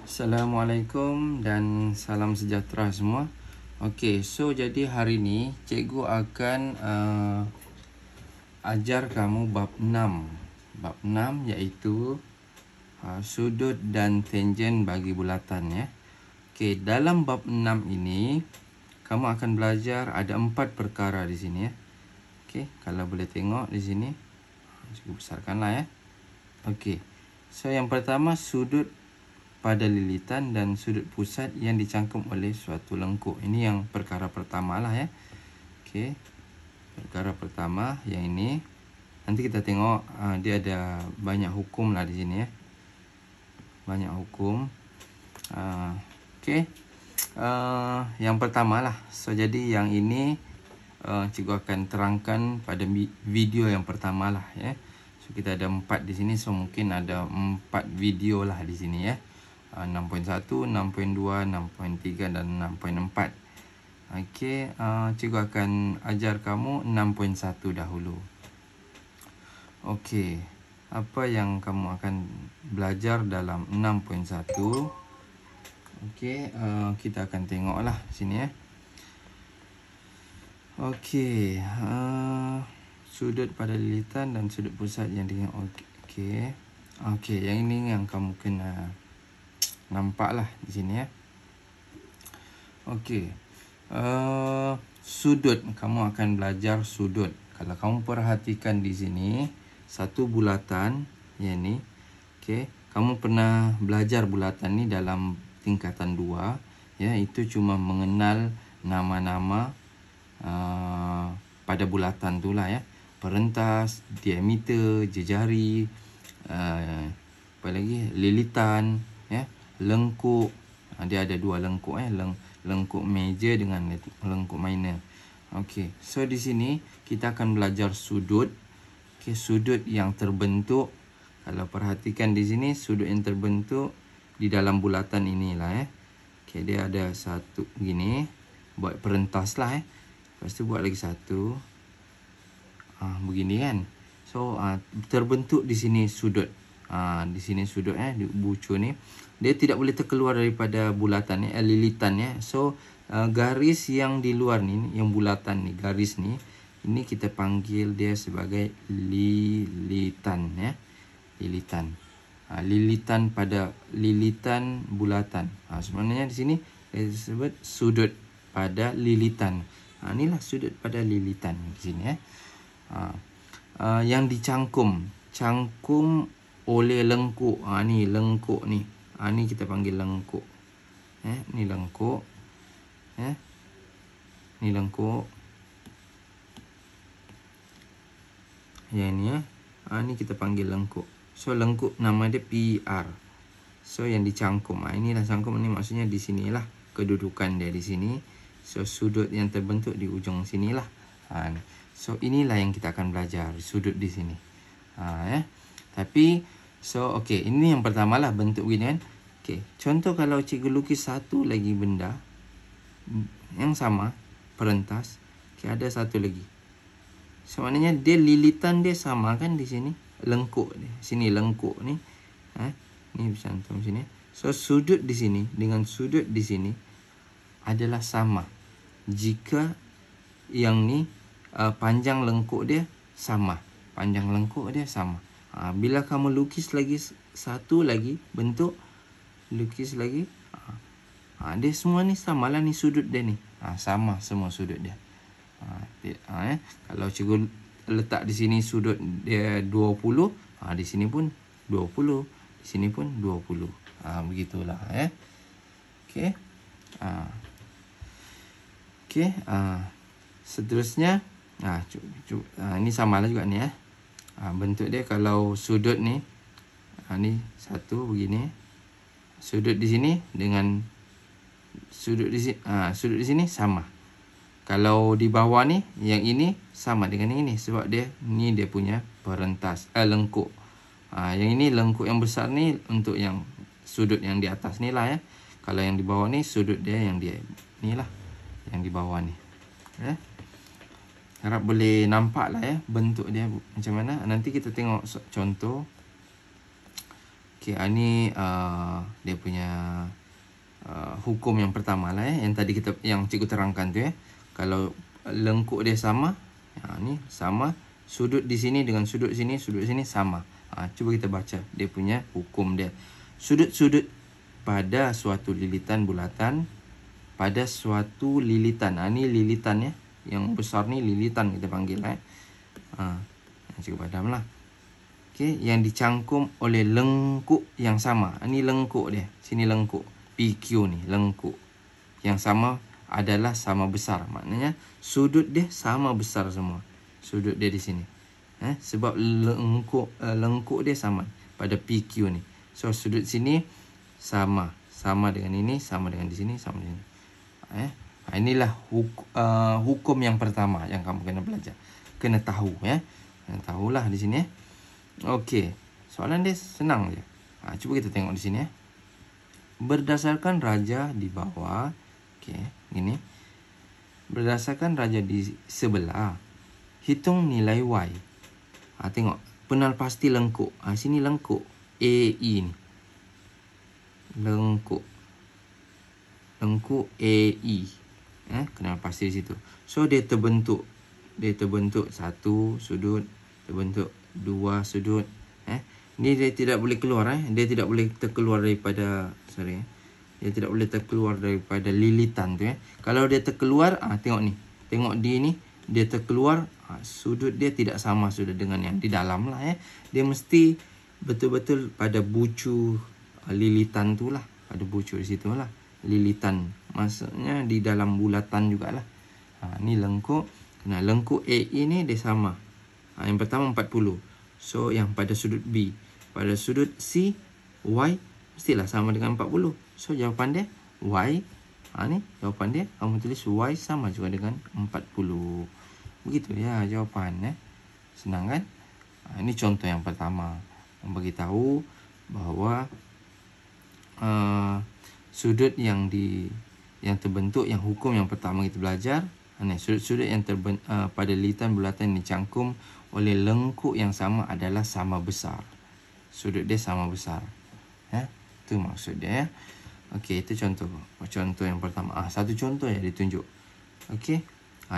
Assalamualaikum dan salam sejahtera semua. Okey, so jadi hari ni cikgu akan ajar kamu bab 6. Bab 6 iaitu sudut dan tangen bagi bulatan ya. Okey, dalam bab 6 ini kamu akan belajar ada 4 perkara di sini ya. Okey, kalau boleh tengok di sini. Cikgu besarkanlah ya. Okey. So yang pertama sudut pada lilitan dan sudut pusat yang dicangkum oleh suatu lengkuk. Ini yang perkara pertama lah ya. Okey. Perkara pertama yang ini. Nanti kita tengok dia ada banyak hukum lah di sini ya. Banyak hukum. Okey. Yang pertama lah. So jadi yang ini cikgu akan terangkan pada video yang pertama lah ya. So kita ada 4 di sini. So mungkin ada 4 video lah di sini ya. 6.1, 6.2, 6.3 dan 6.4. Okey, cikgu akan ajar kamu 6.1 dahulu. Okey, apa yang kamu akan belajar dalam 6.1? Okey, kita akan tengoklah sini ya. Okey, sudut pada lilitan dan sudut pusat yang dengan okey. Okey, yang ini yang kamu kena nampaklah di sini ya. Okey. Sudut, kamu akan belajar sudut. Kalau kamu perhatikan di sini satu bulatan yang ni. Okey, kamu pernah belajar bulatan ni dalam tingkatan 2 ya, itu cuma mengenal nama-nama pada bulatan tu lah ya. Perentas, diameter, jejari, apa lagi? Lilitan ya. Lengkuk, dia ada 2 lengkuk lengkuk major dengan lengkuk minor. Okey, so di sini kita akan belajar sudut. Okey, sudut yang terbentuk. Kalau perhatikan di sini sudut yang terbentuk di dalam bulatan inilah ya. Okey, dia ada satu gini, buat perentas lah ya. Lepas tu buat lagi satu. Begini kan. So terbentuk di sini sudut. Di sini sudut di bucu ni dia tidak boleh terkeluar daripada bulatan ni, lilitan ya. So garis yang di luar ni, yang bulatan ni, garis ni, ini kita panggil dia sebagai lilitan ya. Lilitan. Lilitan pada lilitan bulatan. Sebenarnya di sini disebut sudut pada lilitan. Inilah sudut pada lilitan di sini ya. Yang dicangkum, cangkum oleh lengkuk. Ni lengkuk ni. Ni kita panggil lengkuk. Ni lengkuk. Ni lengkuk. Yang ni ya. Ni kita panggil lengkuk. So lengkuk nama dia PR. So yang dicangkum. Inilah cangkum ni, maksudnya di sinilah kedudukan dia di sini. So sudut yang terbentuk di ujung sinilah. So inilah yang kita akan belajar, sudut di sini. Ya. Tapi so okey, ini yang pertama lah bentuk begini kan. Okey, contoh kalau cikgu lukis satu lagi benda yang sama, perentas. Okey, ada satu lagi. So maknanya dia lilitan dia sama kan di sini, lengkuk dia. Sini lengkuk ni. Ni cantum sini. So sudut di sini dengan sudut di sini adalah sama. Jika yang ni panjang lengkuk dia sama. Panjang lengkuk dia sama. Bila kamu lukis lagi satu lagi bentuk, lukis lagi, dia semua ni samalah, ni sudut dia ni. Sama semua sudut dia. Kalau cikgu letak di sini sudut dia 20, di sini pun 20, di sini pun 20. Begitulah ya. Okey. Okey, seterusnya ini samalah juga ni ya. Bentuk dia kalau sudut ni, ni satu begini, sudut di sini dengan sudut di sini, sudut di sini sama. Kalau di bawah ni, yang ini sama dengan yang ini sebab dia ni dia punya perentas, lengkuk. Yang ini lengkuk yang besar ni untuk yang sudut yang di atas ni lah ya. Kalau yang di bawah ni sudut dia yang dia ni lah, yang di bawah ni. Ya. Harap boleh nampak lah ya bentuk dia macam mana. Nanti kita tengok contoh. Okey, ini dia punya hukum yang pertama lah yang tadi yang cikgu terangkan tu Kalau lengkuk dia sama, ni sama, sudut di sini dengan sudut sini sama. Cuba kita baca dia punya hukum dia. Sudut-sudut pada suatu lilitan bulatan, pada suatu lilitan. Ni lilitan Yang besar ni lilitan kita panggil cikgu padam lah. Okey, yang dicangkum oleh lengkuk yang sama. Ini lengkuk dia. Sini lengkuk. PQ ni lengkuk. Yang sama adalah sama besar. Maknanya sudut dia sama besar semua. Sudut dia di sini. Sebab lengkuk dia sama pada PQ ni. So sudut sini sama. Sama dengan ini, sama dengan di sini, sama dengan ini. Inilah hukum yang pertama yang kamu kena belajar. Kena tahu Kena tahulah di sini Okey, soalan dia senang je. Cuba kita tengok di sini Berdasarkan raja di bawah, okey, ini. Berdasarkan raja di sebelah, hitung nilai Y. Tengok, penal pasti lengkuk. Sini lengkuk. AE ni. Lengkuk. Lengkuk AE. Kenal pasti di situ. So dia terbentuk. Dia terbentuk satu sudut, terbentuk dua sudut. Ni dia tidak boleh keluar Dia tidak boleh terkeluar daripada dia tidak boleh terkeluar daripada lilitan tu Kalau dia terkeluar, tengok ni. Tengok D ni, dia terkeluar, sudut dia tidak sama sudah dengan yang di dalam lah Dia mesti betul-betul pada bucu lilitan tu lah. Pada bucu di situ lah. Lilitan. Maksudnya di dalam bulatan jugalah. Ni lengkuk. Nah, lengkuk AE ni dia sama. Yang pertama 40. So yang pada sudut B, pada sudut C, Y mestilah sama dengan 40. So jawapan dia Y. Ni jawapan dia, kamu tulis Y sama juga dengan 40. Begitu jawapan Senang kan? Ini contoh yang pertama, memberitahu bahawa sudut yang terbentuk, yang hukum yang pertama kita belajar, sudut-sudut yang pada lilitan bulatan yang dicangkum oleh lengkuk yang sama adalah sama besar. Sudut dia sama besar. Itu maksud dia Okey, itu contoh yang pertama. Satu contoh yang ditunjuk. Okey.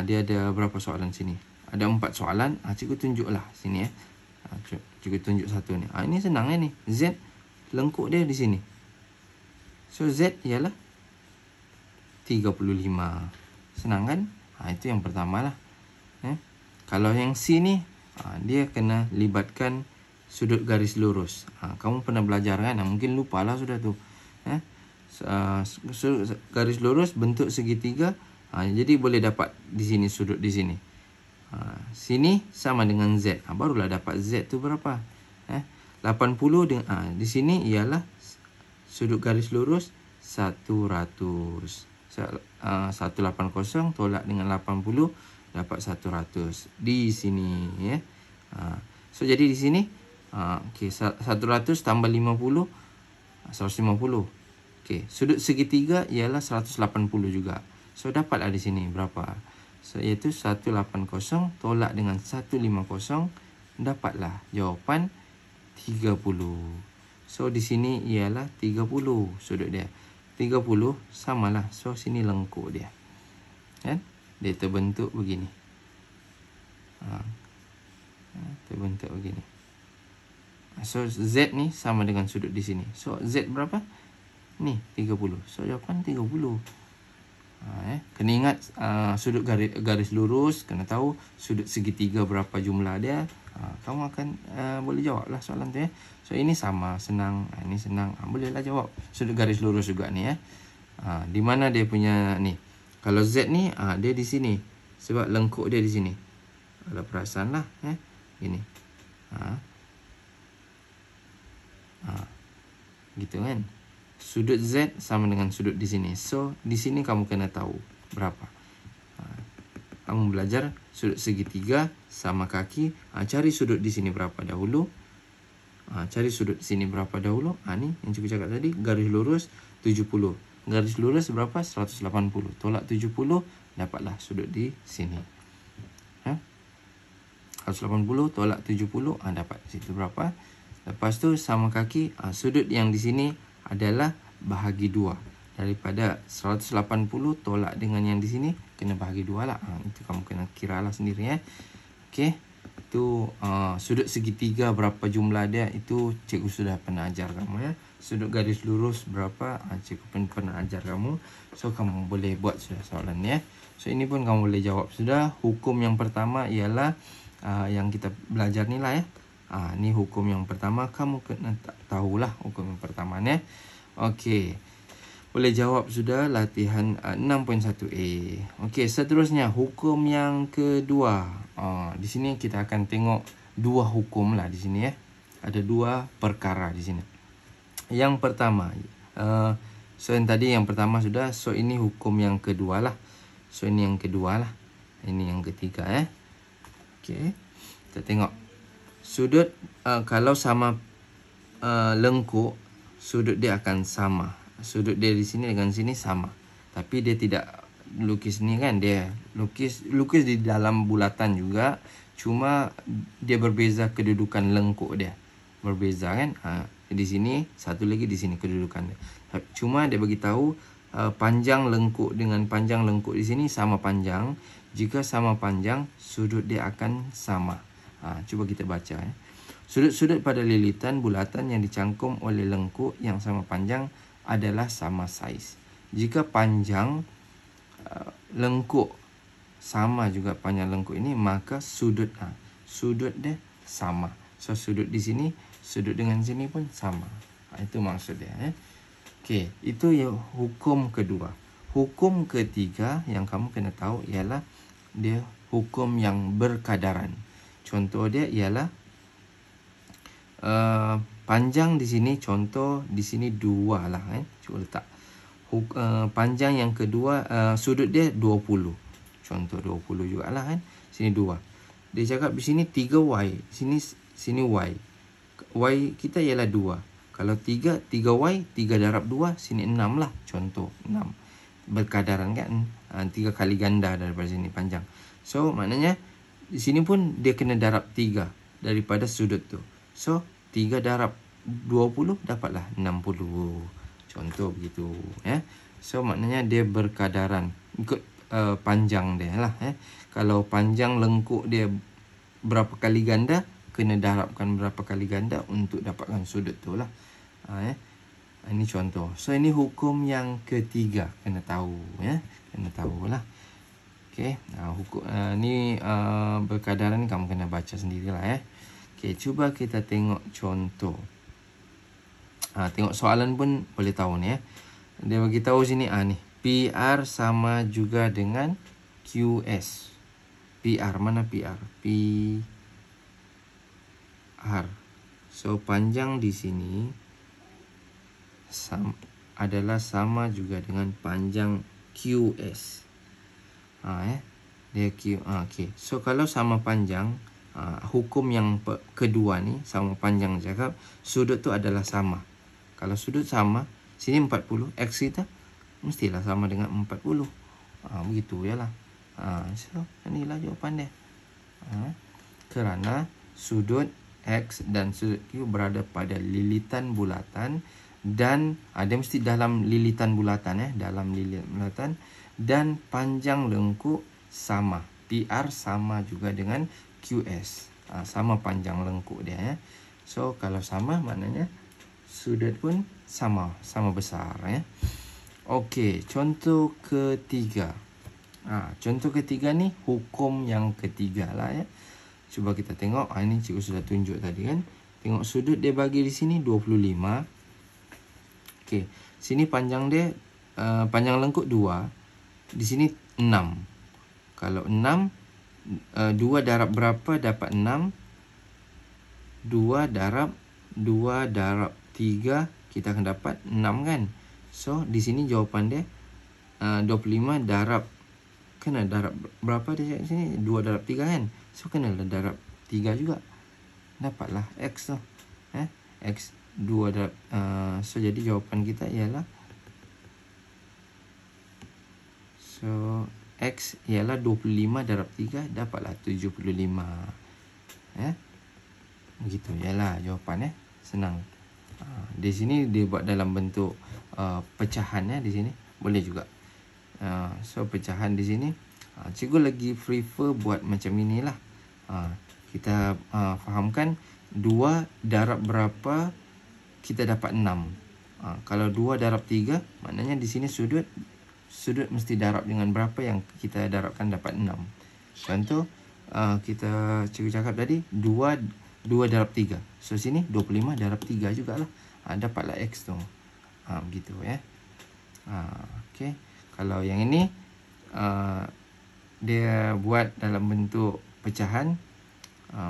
Dia ada berapa soalan sini? Ada 4 soalan. Cikgu tunjuklah sini Cikgu tunjuk satu ni. Ini senang ni. Z lengkuk dia di sini. So Z ialah 35. Senang kan? Itu yang pertama lah. Kalau yang C ni, dia kena libatkan sudut garis lurus. Kamu pernah belajar kan? Mungkin lupa lah sudah tu. Garis lurus bentuk segitiga. Jadi boleh dapat di sini sudut di sini. Sini sama dengan Z. Barulah dapat Z tu berapa? 80 dengan di sini ialah sudut garis lurus 100. 180 tolak dengan 80 dapat 100 di sini So jadi di sini 100 tambah 50 150. Sudut segitiga ialah 180 juga. So dapatlah di sini berapa? So iaitu 180 tolak dengan 150 dapatlah jawapan 30. So di sini ialah 30 sudut dia. 30 samalah. So sini lengkuk dia. Kan? Dia terbentuk begini. Terbentuk begini. So Z ni sama dengan sudut di sini. So Z berapa? Ni 30. So jawapan 30. Kena ingat sudut garis lurus, kena tahu sudut segitiga berapa jumlah dia. Kamu akan boleh jawab lah soalan tu So ini sama, senang. Ini senang. Bolehlah jawab. Sudut garis lurus juga ni di mana dia punya ni? Kalau Z ni dia di sini. Sebab lengkuk dia di sini. Kalau perasan lah gini. Gitu kan? Sudut Z sama dengan sudut di sini. So, di sini kamu kena tahu berapa. Kamu belajar sudut segitiga sama kaki. Cari sudut di sini berapa dahulu. Cari sudut sini berapa dahulu. Ni yang cikgu cakap tadi. Garis lurus 70. Garis lurus berapa? 180. Tolak 70. Dapatlah sudut di sini. 180 tolak 70. Dapat situ berapa? Lepas tu sama kaki, sudut yang di sini adalah bahagi 2. Daripada 180 tolak dengan yang di sini, kena bahagi 2 lah. Itu kamu kena kira lah sendiri. Okey. Itu sudut segitiga berapa jumlah dia, itu cikgu sudah pernah ajar kamu. Sudut garis lurus berapa, cikgu pun pernah ajar kamu. So kamu boleh buat sudah soalan ni. So ini pun kamu boleh jawab sudah. Hukum yang pertama ialah yang kita belajar ni lah. Ni hukum yang pertama, kamu kena tahulah hukum yang pertama ni. Okey. Boleh jawab sudah latihan 6.1A. Okey, seterusnya hukum yang kedua. Di sini kita akan tengok 2 hukum lah di sini. Ada 2 perkara di sini. Yang pertama, so yang tadi yang pertama sudah. So ini hukum yang kedua lah. So ini yang kedua lah. Ini yang ketiga. Okey, kita tengok. Sudut kalau sama lengkuk, sudut dia akan sama. Sudut dia di sini dengan sini sama. Tapi dia tidak lukis ni kan, dia lukis di dalam bulatan juga. Cuma dia berbeza kedudukan lengkuk dia. Berbeza kan? Di sini satu lagi, di sini kedudukan dia. Cuma dia bagi tahu panjang lengkuk dengan panjang lengkuk di sini sama panjang. Jika sama panjang, sudut dia akan sama. Cuba kita baca. Sudut-sudut pada lilitan bulatan yang dicangkum oleh lengkuk yang sama panjang adalah sama saiz. Jika panjang lengkuk sama juga panjang lengkuk ini, maka sudut dia sama. So sudut di sini, sudut dengan sini pun sama. Itu maksud dia. Okey, itu ya hukum kedua. Hukum ketiga yang kamu kena tahu ialah dia hukum yang berkadaran. Contoh dia ialah panjang di sini, contoh di sini 2 lah. Cuba letak. Panjang yang kedua, sudut dia 20. Contoh 20 jugalah kan. Sini 2. Dia cakap di sini 3y. Sini y. Y kita ialah 2. Kalau 3y, 3 darab 2, sini 6 lah. Contoh 6. Berkadaran kan. 3 kali ganda daripada sini panjang. So maknanya di sini pun dia kena darab 3 daripada sudut tu. So 3 darab 20 dapatlah 60. Contoh begitu. So maknanya dia berkadaran ikut panjang dia lah. Kalau panjang lengkuk dia berapa kali ganda, kena darabkan berapa kali ganda untuk dapatkan sudut tu lah. Ini contoh. So ini hukum yang ketiga, kena tahu. Kena tahulah. Okey, hukum ni berkadaran ni kamu kena baca sendirilah. Okey, cuba kita tengok contoh. Tengok soalan pun boleh tahu ni. Dia bagi tahu sini ni. PR sama juga dengan QS. PR mana PR? PR. So panjang di sini adalah sama juga dengan panjang QS. Dia Q. Okey. So kalau sama panjang, hukum yang kedua ni sama panjang cakap sudut tu adalah sama. Kalau sudut sama, sini 40, X kita mestilah sama dengan 40. Begitu je lah. So inilah jawapan dia. Kerana sudut X dan sudut Q berada pada lilitan bulatan dan dia mesti dalam lilitan bulatan. Dalam lilitan bulatan. Dan panjang lengkuk sama. PR sama juga dengan QS. Sama panjang lengkuk dia. So kalau sama maknanya sudut pun sama. Sama besar. Okey, contoh ketiga. Contoh ketiga ni hukum yang ketiga lah. Cuba kita tengok. Ini cikgu sudah tunjuk tadi kan. Tengok sudut dia bagi di sini 25. Okey, sini panjang dia panjang lengkuk 2. Di sini 6. Kalau 6, 2 darab berapa dapat 6? 2 darab 3, kita akan dapat 6 kan? So, di sini jawapan dia 25 darab, kena darab berapa dia di sini? 2 darab 3 kan? So, kena darab 3 juga. Dapatlah X tu. X 2 darab. So, jadi jawapan kita ialah X ialah 25 darab 3, dapatlah 75. Begitu ialah jawapan. senang. Di sini dia buat dalam bentuk pecahan ya, di sini boleh juga. So pecahan di sini, cikgu lagi prefer buat macam inilah. Kita fahamkan 2 darab berapa kita dapat 6. Kalau 2 darab 3, maknanya di sini sudut mesti darab dengan berapa yang kita darabkan dapat 6. Contoh, kita cikgu cakap tadi 2 darab 3. So sini 25 darab 3 jugalah. Dapatlah X tu. Begitu ya. Okey. Kalau yang ini dia buat dalam bentuk pecahan,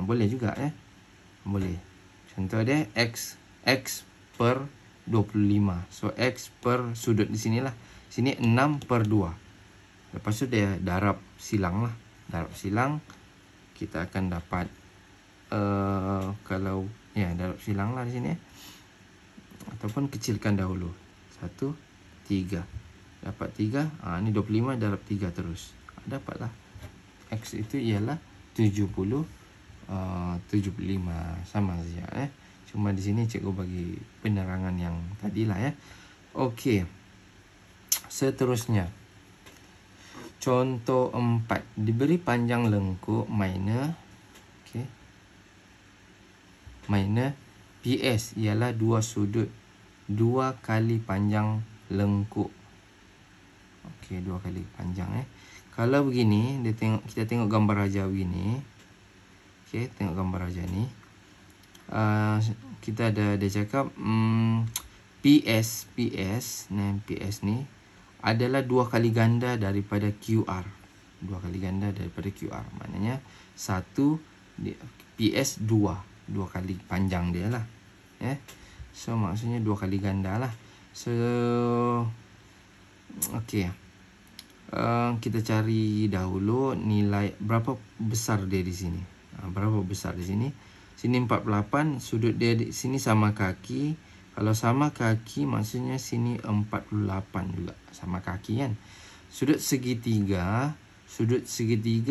boleh juga ya. Boleh. Contoh dia X per 25. So X per sudut di sinilah. Sini 6 per 2. Lepas tu dia darab silang lah. Darab silang, kita akan dapat kalau ya darab silang lah di sini. Ataupun kecilkan dahulu. 1, 3. Dapat 3. Ni 25 darab 3 terus. Dapatlah. X itu ialah 75. Sama saja Cuma di sini cikgu bagi penerangan yang tadilah ya. Okey. Seterusnya. Contoh 4. Diberi panjang lengkuk minor. Okey. Minor PS ialah 2 sudut 2 kali panjang lengkuk. Okey, 2 kali panjang Kalau begini, kita tengok gambar raja begini. Okey, tengok gambar raja ni. Kita ada dia cakap PS ni adalah 2 kali ganda daripada QR. 2 kali ganda daripada QR. Maknanya 1 PS 2 kali panjang dia lah. So maksudnya 2 kali ganda lah. So okey. Kita cari dahulu nilai berapa besar dia di sini. Berapa besar di sini? Sini 48, sudut dia di sini sama kaki. Kalau sama kaki maksudnya sini 48 juga. Sama kaki kan. Sudut segitiga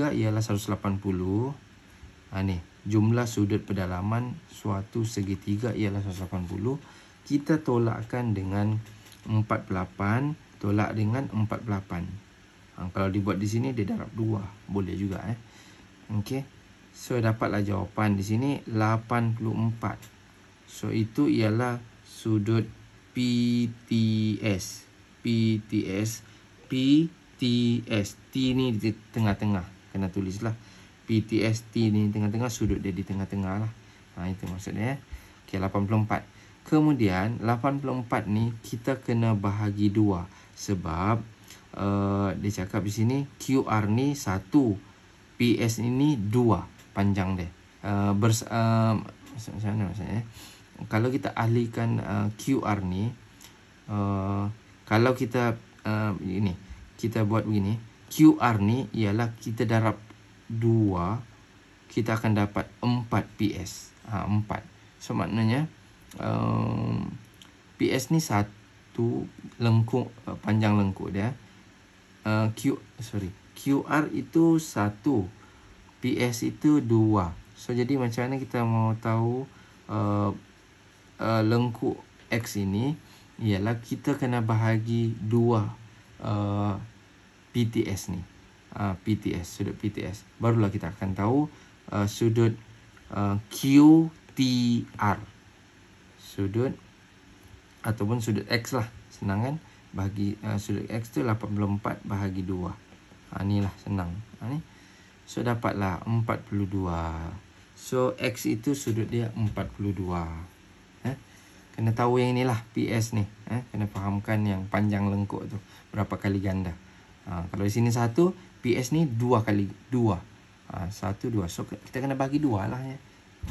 ialah 180. Ni, jumlah sudut pedalaman suatu segitiga ialah 180. Kita tolakkan dengan 48, tolak dengan 48. Kalau dibuat di sini dia darab 2, boleh juga Okey. So dapatlah jawapan di sini 84. So itu ialah sudut PTS. T ni di tengah-tengah. Kena tulislah. PTS T ni tengah-tengah, sudut dia di tengah-tengah lah. Itu maksudnya Okey, 84. Kemudian 84 ni kita kena bahagi 2 sebab dia cakap di sini QR ni 1, PS ini 2 panjang dia. Maksudnya kalau kita ahlikan QR ni, kalau kita ini kita buat begini, QR ni ialah kita darab 2, kita akan dapat 4 PS. 4. So maknanya PS ni 1 lengkuk, panjang lengkuk dia. QR itu 1, PS itu 2. So jadi macam mana kita mau tahu lengkuk X ini? Ialah kita kena bahagi 2 PTS ni. Sudut PTS. Barulah kita akan tahu sudut QTR. Sudut ataupun sudut X lah. Senang kan? Bahagi sudut X tu 84 bahagi 2. Inilah senang. Ni. So dapatlah 42. So X itu sudut dia 42. Kena tahu yang inilah PS ni. Kena fahamkan yang panjang lengkuk tu berapa kali ganda. Kalau di sini 1, PS ni 2 kali 2. 1 2. So kita kena bagi 2 lah ya.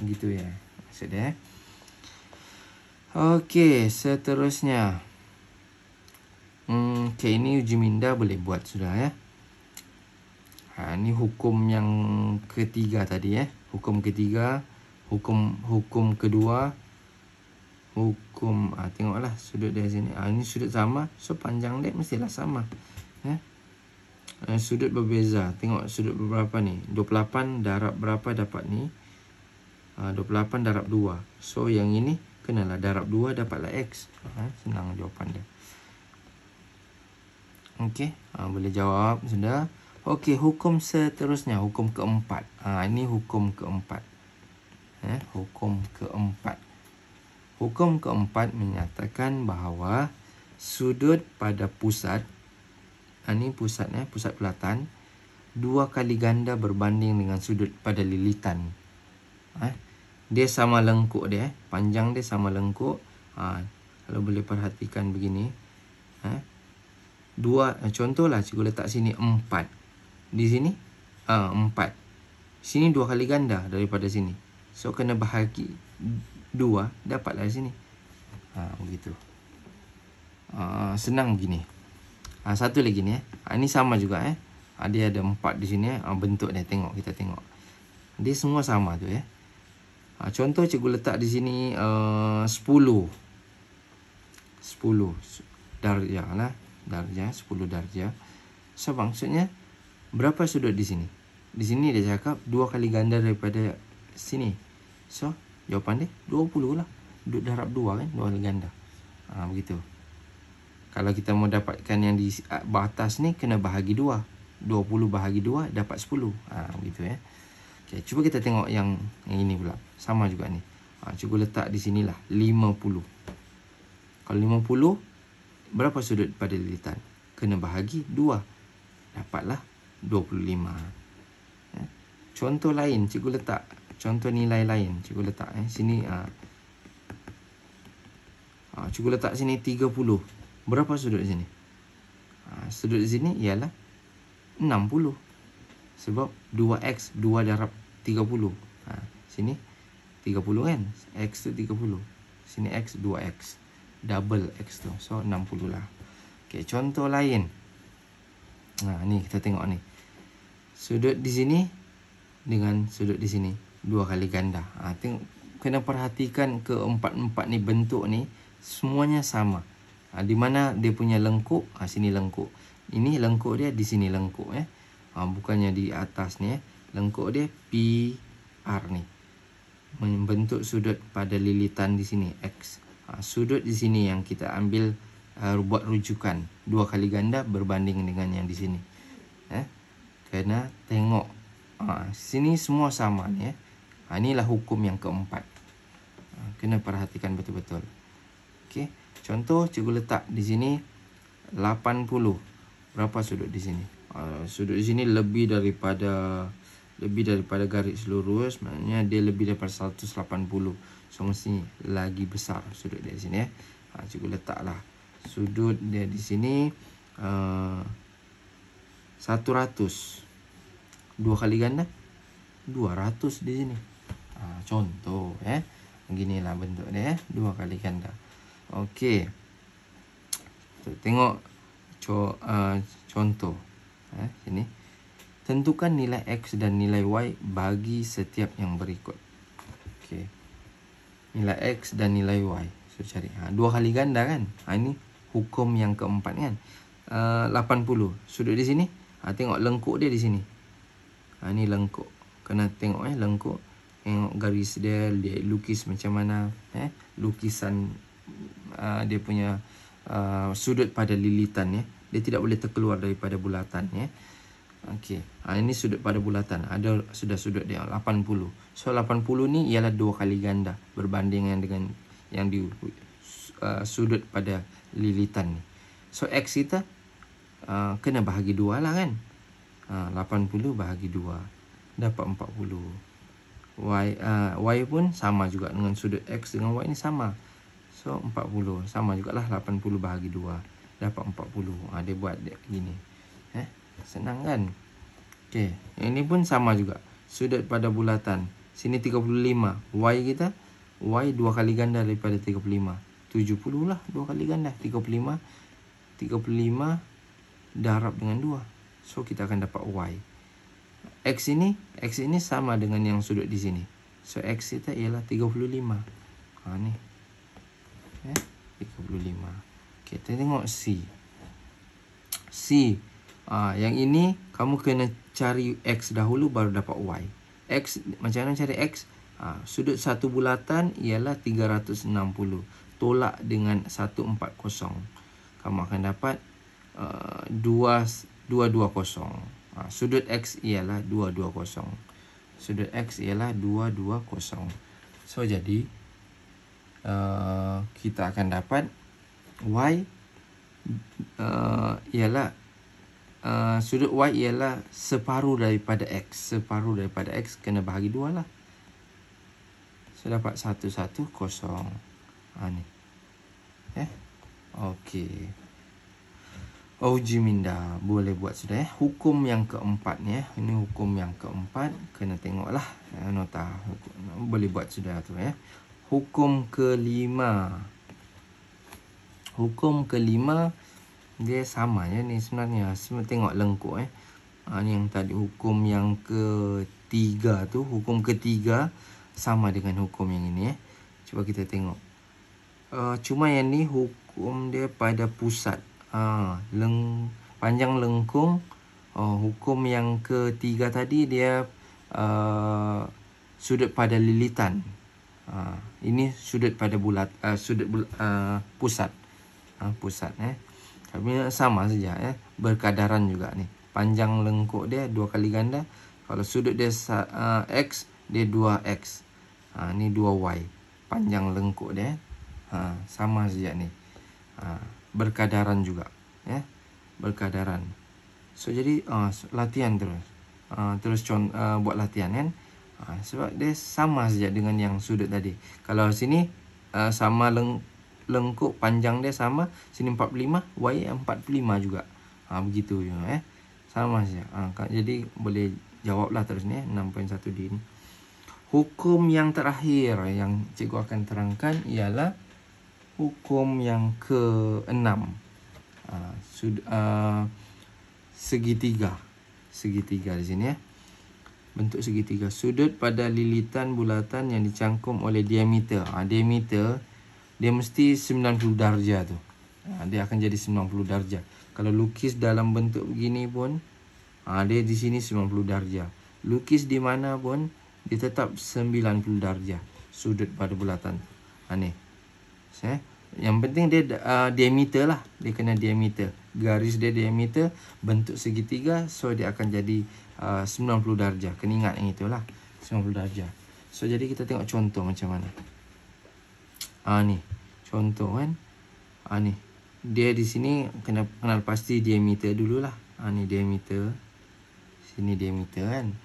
Begitu ya. Maksud dia. Okey, seterusnya. Okey, ini uji minda boleh buat sudah ya. Ini hukum yang ketiga tadi ya. Hukum ketiga, hukum kedua, hukum tengoklah sudut dia sini. Ini sudut sama, so panjang dia mestilah sama. Sudut berbeza. Tengok sudut berapa ni? 28 darab berapa dapat ni? 28 darab 2. So yang ini kenalah darab 2 dapatlah X. Senang jawapan dia. Okey, boleh jawab sudah. Okey, hukum seterusnya, hukum keempat. Ini hukum keempat. Hukum keempat. Hukum keempat menyatakan bahawa sudut pada pusat, ini pusat, pusat bulatan, 2 kali ganda berbanding dengan sudut pada lilitan. Dia sama lengkuk dia, panjang dia sama lengkuk. Kalau boleh perhatikan begini, contohlah cikgu letak sini 4. Di sini 4. Sini 2 kali ganda daripada sini. So kena bahagi 2, dapatlah sini. Begitu. Senang begini. Satu lagi ni, ini sama juga dia ada 4 di sini bentuk dia, kita tengok. Dia semua sama tu contoh cikgu letak di sini 10 darjah lah. Darjah 10 darjah. So maksudnya berapa sudut di sini? Di sini dia cakap 2 kali ganda daripada sini. So jawapan dia 20 lah. Darab 2 kan, 2 kali ganda. Begitu. Kalau kita mau dapatkan yang di batas ni, kena bahagi 2. 20 bahagi 2 dapat 10. Begitu Okay, cuba kita tengok yang ini pula. Sama juga ni. Cuba letak di sinilah 50. Kalau 50, berapa sudut pada lilitan? Kena bahagi 2. Dapatlah 25. Contoh lain, cikgu letak. Contoh nilai lain, cikgu letak sini. Cikgu letak sini 30. Berapa sudut di sini? Sudut di sini ialah 60. Sebab 2x, 2 darab 30. Sini 30 kan? X tu 30. Sini x, 2x. Double x tu. So 60 lah. Okay, contoh lain. Ni kita tengok ni. Sudut di sini dengan sudut di sini 2 kali ganda. Tengok, kena perhatikan keempat-empat ni bentuk ni semuanya sama. Di mana dia punya lengkuk, sini lengkuk. Ini lengkuk dia, di sini lengkuk bukannya di atas ni lengkuk dia PR ni. Membentuk sudut pada lilitan di sini X. Sudut di sini yang kita ambil buat rujukan 2 kali ganda berbanding dengan yang di sini. Kena tengok sini semua sama ni inilah hukum yang keempat. Kena perhatikan betul-betul. Okey, contoh cikgu letak di sini 80. Berapa sudut di sini? Sudut di sini lebih daripada garis lurus, maknanya dia lebih daripada 180. So mesti lagi besar sudut dia di sini cikgu letaklah sudut dia di sini 100. 2 kali ganda 200 di sini. Contoh beginilah bentuk dia 2 kali ganda. Okey. Tengok contoh sini. Tentukan nilai X dan nilai Y bagi setiap yang berikut. Okey. Nilai X dan nilai Y. So cari 2 kali ganda kan. Ini hukum yang keempat kan. 80. Sudut di sini. Tengok lengkuk dia di sini. Ini lengkuk. Kena tengok lengkuk. Tengok garis dia lukis macam mana. Lukisan dia punya sudut pada lilitan dia tidak boleh terkeluar daripada bulatan Okey. Ini sudut pada bulatan. Ada sudah sudut dia 80. So 80 ni ialah 2 kali ganda berbanding dengan yang di sudut pada lilitan ni. So X kita kena bahagi 2 lah kan. 80 bahagi 2 dapat 40. Y pun sama juga dengan sudut X dengan Y ni sama. So 40 sama jugalah 80 bahagi 2 dapat 40. Dia buat dia gini. Senang kan? Okey, yang ini pun sama juga. Sudut pada bulatan. Sini 35. Y kita, Y 2 kali ganda daripada 35. 70 lah 2 kali ganda. 35 darab dengan 2. So kita akan dapat Y. X ini sama dengan yang sudut di sini. So X kita ialah 35. Ni. 35. Okey, kita tengok C. Yang ini kamu kena cari X dahulu baru dapat Y. X macam mana cari X? Sudut satu bulatan ialah 360. Tolak dengan 140. Kamu akan dapat 220. Sudut X ialah 220. Sudut X ialah 220. So, jadi kita akan dapat Y ialah sudut Y ialah separuh daripada X. Separuh daripada X kena bahagi 2 lah. So, dapat 110. Ni. Okey. Uji minda boleh buat sudah Hukum yang keempat ni Ini hukum yang keempat. Kena tengoklah nota. Boleh buat sudah tu Hukum kelima. Hukum kelima dia sama je ni sebenarnya. Tengok lengkuk ni yang tadi hukum yang ketiga tu. Hukum ketiga sama dengan hukum yang ini Cuba kita tengok. Cuma yang ni hukum dia pada pusat. Panjang lengkung. Hukum yang ketiga tadi dia sudut pada lilitan. Ini sudut pada pusat. Pusat tapi sama saja berkadaran juga ni. Panjang lengkuk dia 2 kali ganda. Kalau sudut dia X, dia 2X. Ni 2Y. Panjang lengkuk dia sama saja ni. Berkadaran juga berkadaran. So, jadi latihan terus. Terus buat latihan kan. Sebab dia sama saja dengan yang sudut tadi. Kalau sini sama lengkuk panjang dia sama. Sini 45, Y 45 juga. Begitu je sama saja. Jadi boleh jawablah terus ni 6.1D ni. Hukum yang terakhir yang cikgu akan terangkan ialah hukum yang ke-6. Segitiga. Segitiga di sini Bentuk segitiga. Sudut pada lilitan bulatan yang dicangkum oleh diameter. Diameter dia mesti 90 darjah tu. Dia akan jadi 90 darjah. Kalau lukis dalam bentuk begini pun dia di sini 90 darjah. Lukis di mana pun dia tetap 90 darjah sudut pada bulatan. Ni. Yang penting dia diameter lah. Dia kena diameter. Garis dia diameter. Bentuk segitiga. So, dia akan jadi 90 darjah. Kena ingat yang itulah. 90 darjah. So, jadi kita tengok contoh macam mana. Ni. Contoh kan. Ni. Dia di sini kena kenal pasti diameter dululah. Ni diameter. Sini diameter kan.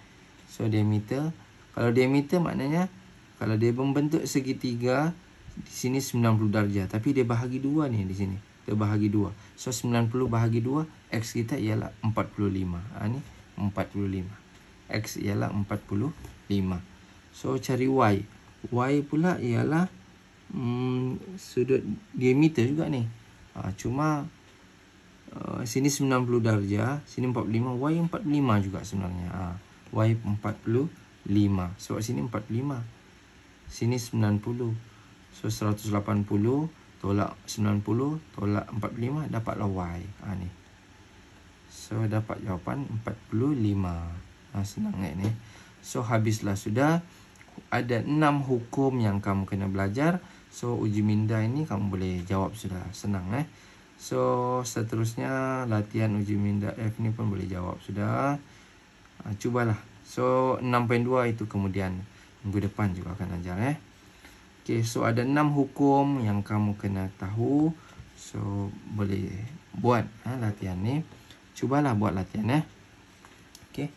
So, diameter. Kalau diameter maknanya kalau dia membentuk segitiga di sini 90 darjah, tapi dia bahagi 2 ni di sini. Dia bahagi 2. So 90 bahagi 2, X kita ialah 45. Ni 45. X ialah 45. So cari Y. Y pula ialah sudut diameter juga ni. Cuma sini 90 darjah, sini 45, Y 45 juga sebenarnya. Y 45. Sebab sini 45. Sini 90. So 180 tolak 90 tolak 45 dapatlah Y. Ni. So dapat jawapan 45. Senang ni. So habislah sudah. Ada 6 hukum yang kamu kena belajar. So uji minda ini kamu boleh jawab sudah. Senang So seterusnya latihan uji minda F ni pun boleh jawab sudah. Cubalah. So 6.2 itu kemudian minggu depan juga akan ajar Okay, so ada 6 hukum yang kamu kena tahu. So boleh buat latihan ni. Cubalah buat latihan Okay.